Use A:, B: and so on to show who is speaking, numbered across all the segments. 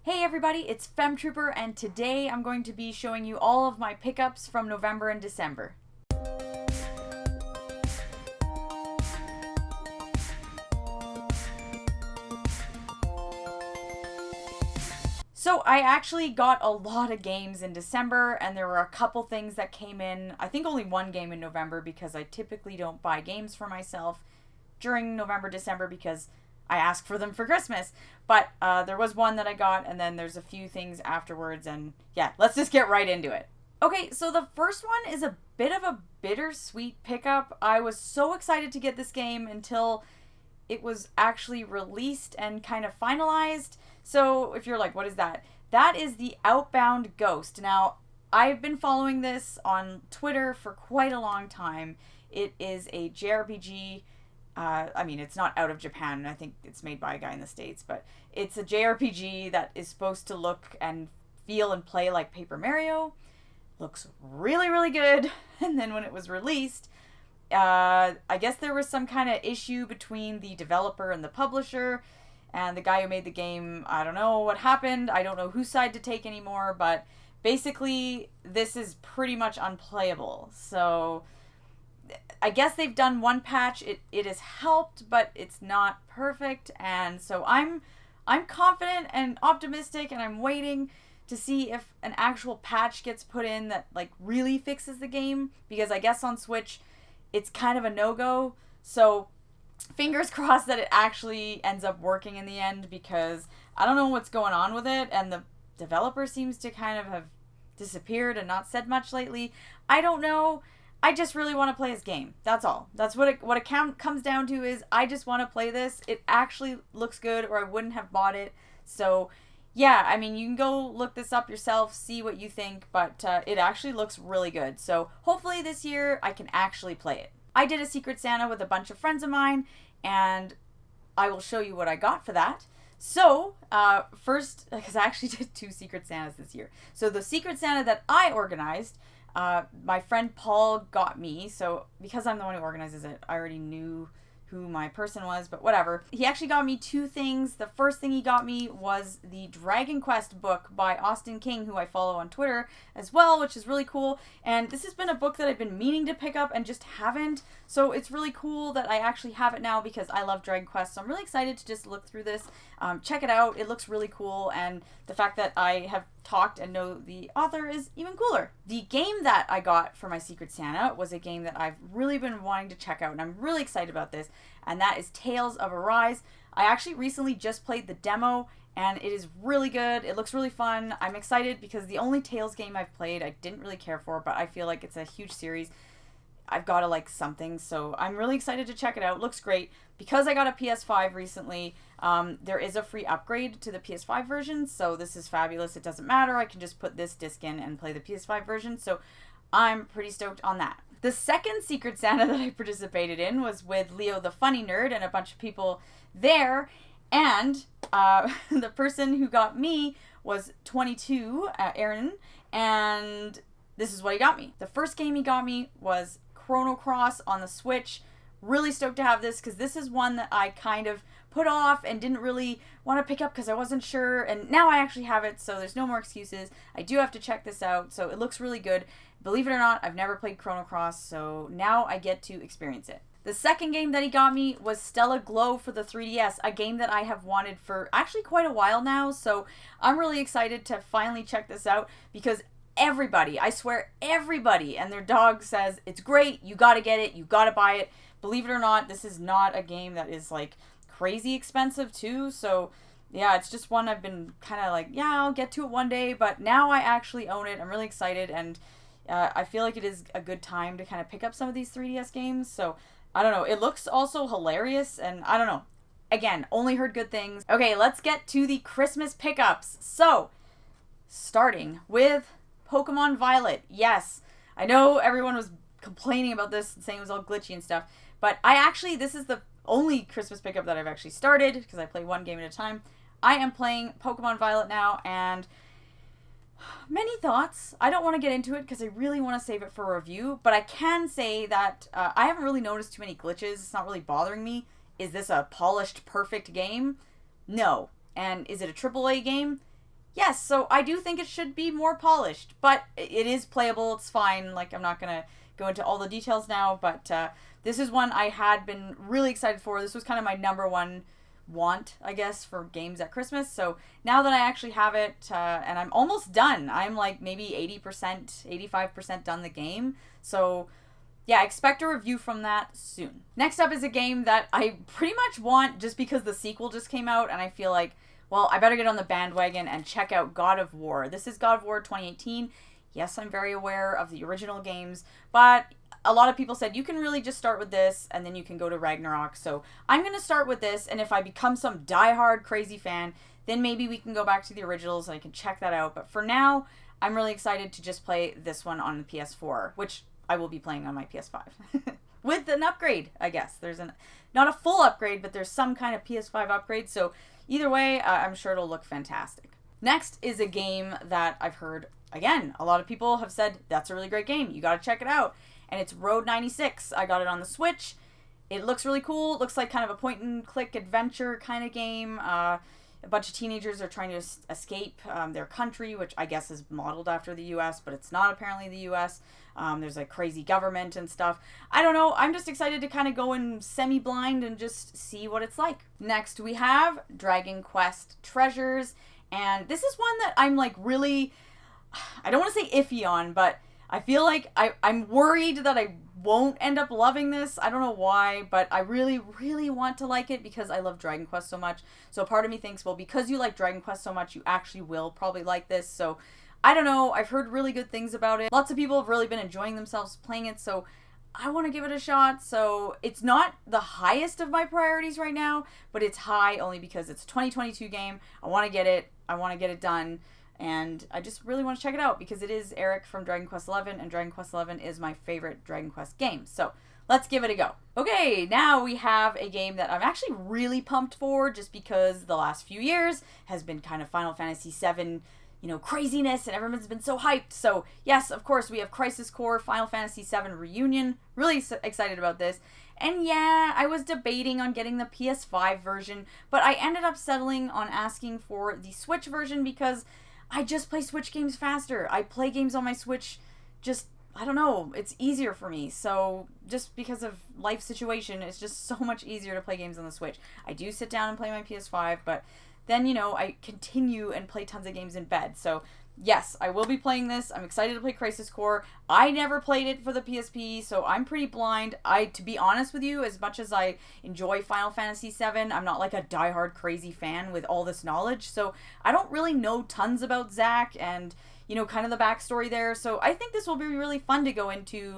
A: Hey everybody, it's Femtrooper, and today I'm going to be showing you all of my pickups from November and December. So I actually got a lot of games in December, and there were a couple things that came in. I think only one game in November because I typically don't buy games for myself during November, December because I ask for them for Christmas. But there was one that I got, and then there's a few things afterwards, and yeah, let's just get right into it. Okay, so the first one is a bit of a bittersweet pickup. I was so excited to get this game until it was actually released and kind of finalized. So if you're like, what is that? That is the Outbound Ghost. Now, I've been following this on Twitter for quite a long time. It is a JRPG. It's not out of Japan. I think it's made by a guy in the States, but it's a JRPG that is supposed to look and feel and play like Paper Mario. Looks really, really good. And then when it was released, I guess there was some kind of issue between the developer and the publisher and the guy who made the game. I don't know what happened. I don't know whose side to take anymore, but basically this is pretty much unplayable. So I guess they've done one patch. It has helped, but it's not perfect. And so I'm confident and optimistic, and I'm waiting to see if an actual patch gets put in that like really fixes the game, because I guess on Switch it's kind of a no-go. So fingers crossed that it actually ends up working in the end, because I don't know what's going on with it, and the developer seems to kind of have disappeared and not said much lately. I don't know. I just really want to play this game. That's all. That's what it comes down to, is I just want to play this. It actually looks good, or I wouldn't have bought it. So yeah, I mean, you can go look this up yourself, see what you think, but it actually looks really good. So hopefully this year I can actually play it. I did a Secret Santa with a bunch of friends of mine, and I will show you what I got for that. So, first, because I actually did 2 Secret Santas this year. So the Secret Santa that I organized, my friend Paul got me. So because I'm the one who organizes it, I already knew who my person was, but whatever. He actually got me 2 things. The first thing he got me was the Dragon Quest book by Austin King, who I follow on Twitter as well, which is really cool. And this has been a book that I've been meaning to pick up and just haven't. So it's really cool that I actually have it now, because I love Dragon Quest. So I'm really excited to just look through this, check it out. It looks really cool, and the fact that I have talked and know the author is even cooler. The game that I got for my Secret Santa was a game that I've really been wanting to check out, and I'm really excited about this, and that is Tales of Arise. I actually recently just played the demo, and it is really good. It looks really fun. I'm excited because the only Tales game I've played I didn't really care for, but I feel like it's a huge series. I've got to like something, so I'm really excited to check it out. It looks great. Because I got a PS5 recently, there is a free upgrade to the PS5 version, so this is fabulous. It doesn't matter. I can just put this disc in and play the PS5 version, so I'm pretty stoked on that. The second Secret Santa that I participated in was with Leo the Funny Nerd and a bunch of people there, and the person who got me was 22, Aaron, and this is what he got me. The first game he got me was Chrono Cross on the Switch. Really stoked to have this, because this is one that I kind of put off and didn't really want to pick up because I wasn't sure, and now I actually have it, so there's no more excuses. I do have to check this out, so it looks really good. Believe it or not, I've never played Chrono Cross, so now I get to experience it. The second game that he got me was Stella Glow for the 3DS, a game that I have wanted for actually quite a while now, so I'm really excited to finally check this out, because everybody, I swear everybody and their dog says it's great, you gotta get it, you gotta buy it. Believe it or not, this is not a game that is like crazy expensive too, so yeah, it's just one I've been kind of like, yeah, I'll get to it one day, but now I actually own it. I'm really excited, and I feel like it is a good time to kind of pick up some of these 3DS games, so I don't know, it looks also hilarious, and I don't know, again, only heard good things. Okay, let's get to the Christmas pickups. So, starting with Pokemon Violet. Yes, I know everyone was complaining about this and saying it was all glitchy and stuff, but this is the only Christmas pickup that I've actually started, because I play one game at a time. I am playing Pokemon Violet now, and many thoughts. I don't want to get into it because I really want to save it for a review, but I can say that I haven't really noticed too many glitches. It's not really bothering me. Is this a polished, perfect game? No. And is it a AAA game? Yes, so I do think it should be more polished, but it is playable. It's fine. Like, I'm not going to go into all the details now, but this is one I had been really excited for. This was kind of my number one want, I guess, for games at Christmas. So now that I actually have it, and I'm almost done, I'm like maybe 80%, 85% done the game. So yeah, expect a review from that soon. Next up is a game that I pretty much want just because the sequel just came out, and I feel like, well, I better get on the bandwagon and check out God of War. This is God of War 2018. Yes, I'm very aware of the original games, but a lot of people said you can really just start with this and then you can go to Ragnarok. So I'm going to start with this, and if I become some diehard crazy fan, then maybe we can go back to the originals and I can check that out. But for now, I'm really excited to just play this one on the PS4, which I will be playing on my PS5. With an upgrade, I guess. There's not a full upgrade, but there's some kind of PS5 upgrade. So either way, I'm sure it'll look fantastic. Next is a game that I've heard, again, a lot of people have said, that's a really great game. You got to check it out. And it's Road 96. I got it on the Switch. It looks really cool. It looks like kind of a point-and-click adventure kind of game. A bunch of teenagers are trying to escape their country, which I guess is modeled after the U.S., but it's not apparently the U.S. There's a crazy government and stuff. I don't know. I'm just excited to kind of go in semi-blind and just see what it's like. Next, we have Dragon Quest Treasures. And this is one that I'm like really, I don't want to say iffy on, but I feel like I'm worried that I won't end up loving this. I don't know why, but I really, really want to like it because I love Dragon Quest so much. So part of me thinks, well, because you like Dragon Quest so much, you actually will probably like this. So I don't know. I've heard really good things about it. Lots of people have really been enjoying themselves playing it. So I want to give it a shot. So it's not the highest of my priorities right now, but it's high only because it's a 2022 game. I want to get it. I want to get it done. And I just really want to check it out because it is Eric from Dragon Quest XI, and Dragon Quest XI is my favorite Dragon Quest game. So let's give it a go. Okay, now we have a game that I'm actually really pumped for just because the last few years has been kind of Final Fantasy VII, craziness, and everyone's been so hyped. So yes, of course, we have Crisis Core Final Fantasy VII Reunion. Really excited about this. And yeah, I was debating on getting the PS5 version, but I ended up settling on asking for the Switch version because I just play Switch games faster. I play games on my Switch I don't know, it's easier for me. So just because of life situation, it's just so much easier to play games on the Switch. I do sit down and play my PS5, but then, I continue and play tons of games in bed. So yes, I will be playing this. I'm excited to play Crisis Core. I never played it for the PSP, so I'm pretty blind. To be honest with you, as much as I enjoy Final Fantasy VII, I'm not like a diehard crazy fan with all this knowledge. So I don't really know tons about Zack and, kind of the backstory there. So I think this will be really fun to go into,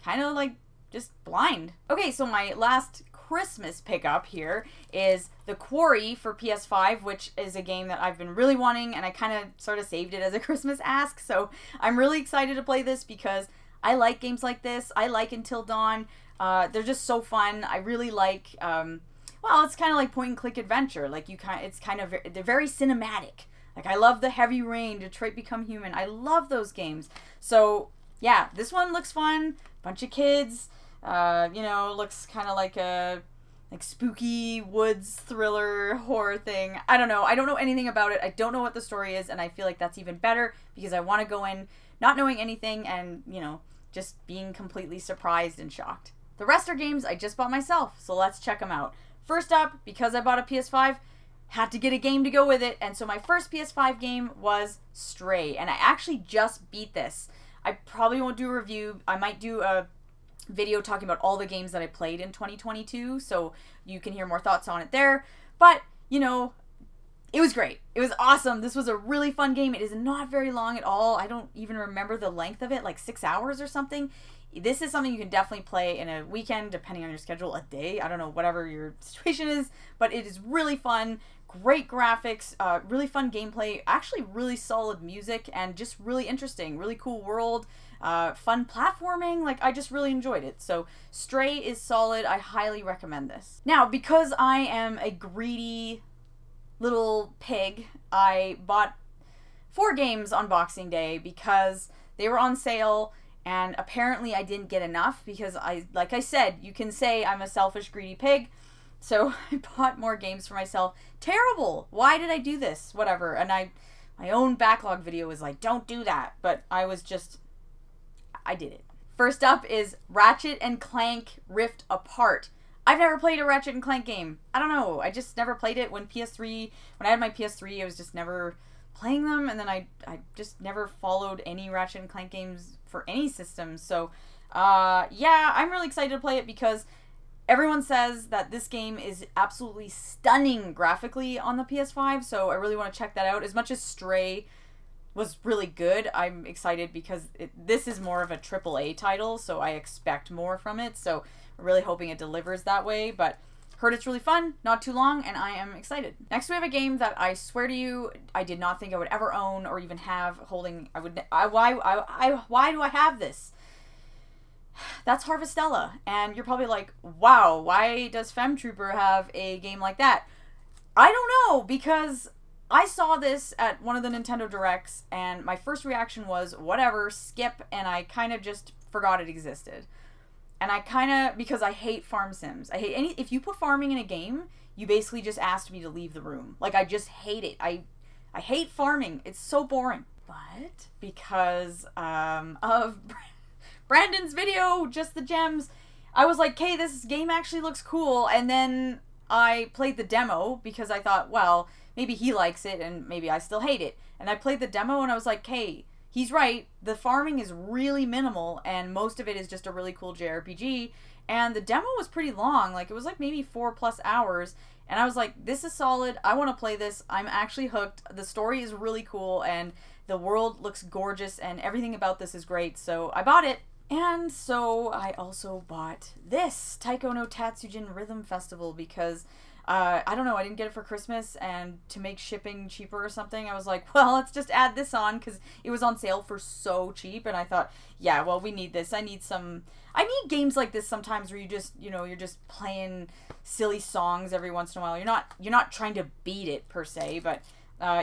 A: kind of just blind. Okay, so my last Christmas pickup here is The Quarry for PS5, which is a game that I've been really wanting, and I kind of sort of saved it as a Christmas ask. So I'm really excited to play this because I like games like this. I like Until Dawn. They're just so fun. I really like, it's kind of like point and click adventure. They're very cinematic. I love the Heavy Rain, Detroit Become Human. I love those games. So yeah, this one looks fun. Bunch of kids. Looks kind of like a spooky woods thriller horror thing. I don't know. I don't know anything about it. I don't know what the story is, and I feel like that's even better because I want to go in not knowing anything and, just being completely surprised and shocked. The rest are games I just bought myself, so let's check them out. First up, because I bought a PS5, had to get a game to go with it, and so my first PS5 game was Stray, and I actually just beat this. I probably won't do a review. I might do a video talking about all the games that I played in 2022, so you can hear more thoughts on it there. But, it was great. It was awesome. This was a really fun game. It is not very long at all. I don't even remember the length of it, 6 hours or something. This is something you can definitely play in a weekend, depending on your schedule, a day. I don't know, whatever your situation is, but it is really fun. Great graphics, really fun gameplay, actually really solid music, and just really interesting, really cool world. Fun platforming, I just really enjoyed it. So Stray is solid. I highly recommend this. Now, because I am a greedy little pig, I bought 4 games on Boxing Day because they were on sale, and apparently I didn't get enough because like I said, you can say I'm a selfish, greedy pig. So I bought more games for myself. Terrible. Why did I do this? Whatever. And my My own backlog video was like, don't do that. But I did it. First up is Ratchet and Clank Rift Apart. I've never played a Ratchet and Clank game. I don't know. I just never played it when I had my PS3, I was just never playing them. And then I just never followed any Ratchet and Clank games for any system. So, yeah, I'm really excited to play it because everyone says that this game is absolutely stunning graphically on the PS5. So I really want to check that out. As much as Stray was really good, I'm excited because this is more of a AAA title, so I expect more from it. So I'm really hoping it delivers that way, but heard it's really fun, not too long, and I am excited. Next we have a game that I swear to you, I did not think I would ever own or even have holding. Why do I have this? That's Harvestella, and you're probably like, wow, why does Femtrooper have a game like that? I don't know, because I saw this at one of the Nintendo Directs, and my first reaction was, whatever, skip, and I kind of just forgot it existed. And because I hate farm sims. I hate if you put farming in a game, you basically just asked me to leave the room. Like, I just hate it. I hate farming. It's so boring. But because of Brandon's video, Just the Gems, I was like, hey, this game actually looks cool, and then I played the demo because I thought, well, maybe he likes it and maybe I still hate it. And I played the demo and I was like, hey, he's right. The farming is really minimal and most of it is just a really cool JRPG. And the demo was pretty long. Like, it was like maybe 4+ hours. And I was like, this is solid. I want to play this. I'm actually hooked. The story is really cool and the world looks gorgeous and everything about this is great. So I bought it. And so I also bought this, Taiko no Tatsujin Rhythm Festival, because I don't know, I didn't get it for Christmas, and to make shipping cheaper or something, I was like, well, let's just add this on, because it was on sale for so cheap, and I thought, yeah, well, we need this. I need games like this sometimes where you're just playing silly songs every once in a while. You're not trying to beat it, per se, but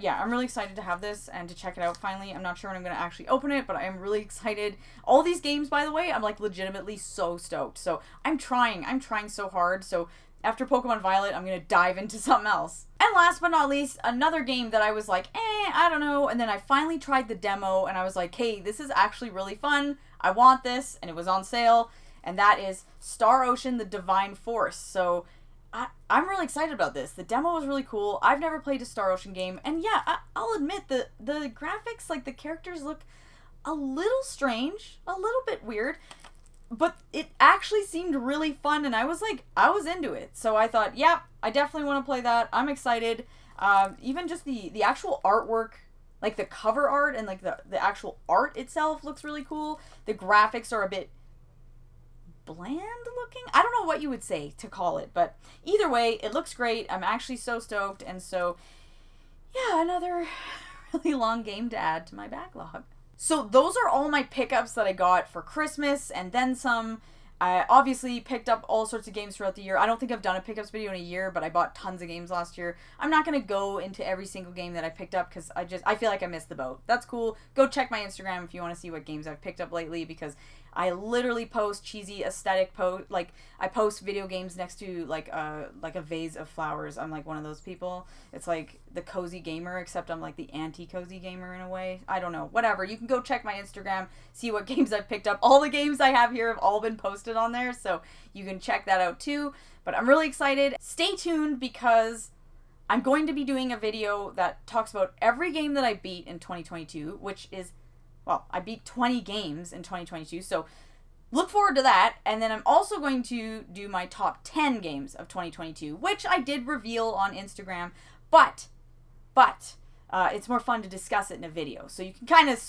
A: yeah, I'm really excited to have this and to check it out finally. I'm not sure when I'm going to actually open it, but I am really excited. All these games, by the way, I'm like legitimately so stoked. So I'm trying so hard. So after Pokemon Violet, I'm going to dive into something else. And last but not least, another game that I was like, I don't know. And then I finally tried the demo and I was like, hey, this is actually really fun. I want this. And it was on sale. And that is Star Ocean: The Divine Force. So I'm really excited about this. The demo was really cool. I've never played a Star Ocean game. And yeah, I'll admit the graphics, like the characters look a little strange, a little bit weird. But it actually seemed really fun and I was into it. So I thought, yeah, I definitely want to play that. I'm excited. Even just the actual artwork, like the cover art and like the actual art itself looks really cool. The graphics are a bit bland looking. I don't know what you would say to call it, but either way, it looks great. I'm actually so stoked, and so yeah, another really long game to add to my backlog. So those are all my pickups that I got for Christmas and then some. I obviously picked up all sorts of games throughout the year. I don't think I've done a pickups video in a year, but I bought tons of games last year. I'm not going to go into every single game that I picked up because I feel like I missed the boat. That's cool. Go check my Instagram if you want to see what games I've picked up lately, because I literally post cheesy aesthetic like I post video games next to like a vase of flowers. I'm like one of those people. It's like the cozy gamer, except I'm like the anti-cozy gamer in a way. I don't know. Whatever. You can go check my Instagram, see what games I've picked up. All the games I have here have all been posted on there, so you can check that out too. But I'm really excited. Stay tuned because I'm going to be doing a video that talks about every game that I beat in 2022, which is, well, I beat 20 games in 2022, so look forward to that. And then I'm also going to do my top 10 games of 2022, which I did reveal on Instagram, but it's more fun to discuss it in a video. So you can kind of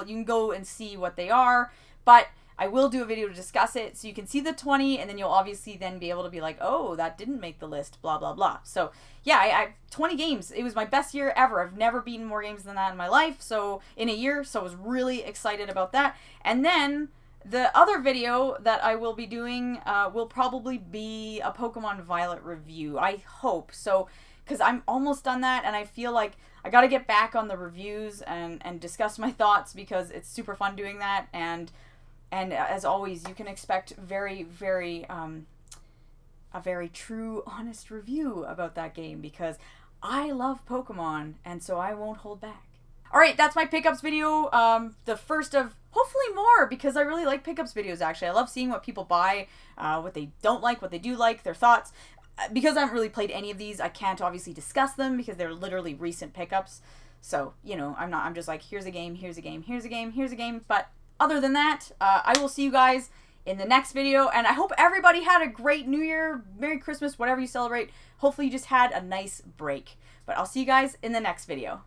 A: you can go and see what they are, but I will do a video to discuss it, so you can see the 20, and then you'll obviously then be able to be like, oh, that didn't make the list, blah, blah, blah. So, yeah, I 20 games. It was my best year ever. I've never beaten more games than that in my life, so in a year, so I was really excited about that. And then the other video that I will be doing will probably be a Pokemon Violet review. I hope. So, because I'm almost done that, and I feel like I got to get back on the reviews and discuss my thoughts, because it's super fun doing that. And as always, you can expect a very true, honest review about that game, because I love Pokemon, and so I won't hold back. Alright, that's my pickups video. The first of hopefully more, because I really like pickups videos, actually. I love seeing what people buy, what they don't like, what they do like, their thoughts. Because I haven't really played any of these, I can't obviously discuss them because they're literally recent pickups. So, you know, I'm just like, here's a game, here's a game, here's a game, here's a game. But other than that, I will see you guys in the next video. And I hope everybody had a great New Year, Merry Christmas, whatever you celebrate. Hopefully you just had a nice break. But I'll see you guys in the next video.